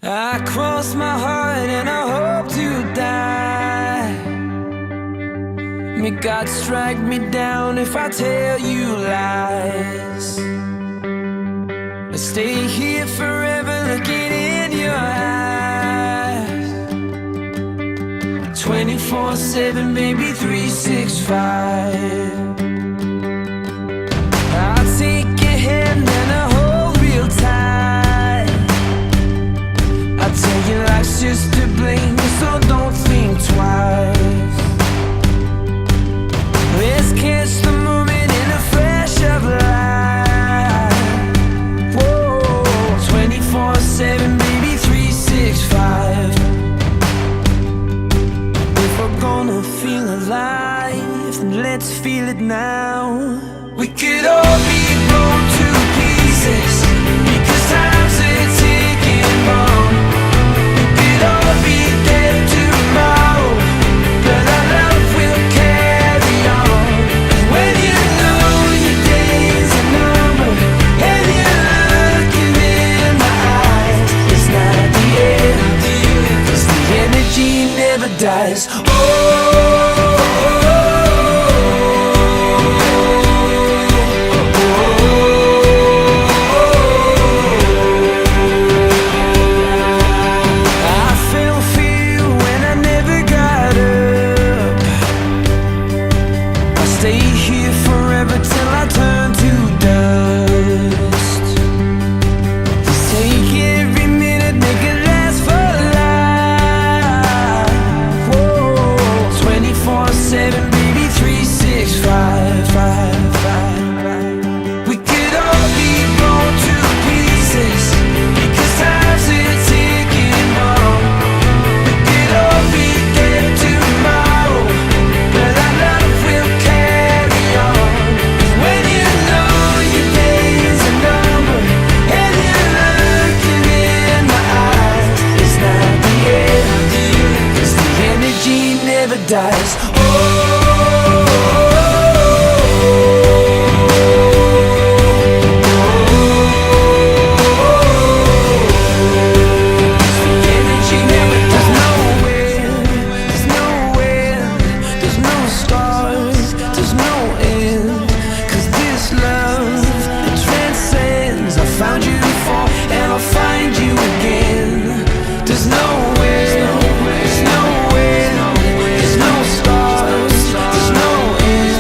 I cross my heart and I hope to die. May God strike me down if I tell you lies. I stay here forever looking in your eyes. 24/7, baby, 365. I'll take your hand and I hold real tight. I tell you life's just a blink, so don't think twice. Let's catch the moment in a flash of light. Whoa, 24/7, baby, 365. If we're gonna feel alive, then let's feel it now. We could all be blown to pieces, because time's a ticking bomb. We could all be dead tomorrow, but our love will carry on. When you know your days are numbered, and you're looking in my eyes, it's not the end, 'cause the energy never dies. Stay here forever till I turn to dust. Just take every minute, make it last for life. Whoa, 24/7, baby, 365. We could all be blown to pieces, because time's a ticking bomb. We could all be dead tomorrow, but our love will carry on. When you know your days are numbered, and you're looking in my eyes, it's not the end, 'cause the energy never dies. Found you before and I'll find you again. There's nowhere, there's nowhere, there's no stars, there's no end.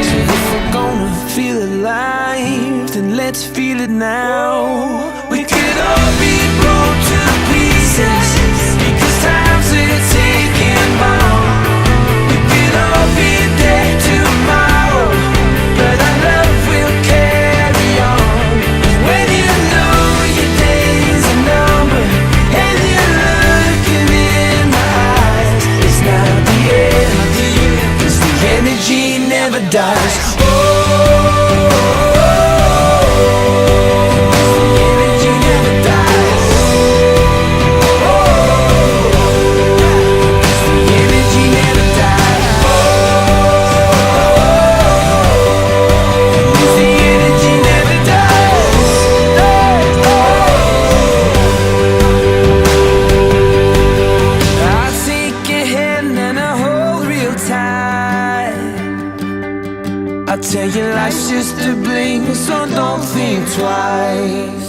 So if we're gonna feel alive, then let's feel it now. We could all be blown to pieces, because time's a ticking bomb. We could all be dead tomorrow, but our love will carry on. When you know your days are numbered, and you're looking in my eyes, it's not the end, 'cause the energy never dies. I tell you life's just a blink, so don't think twice.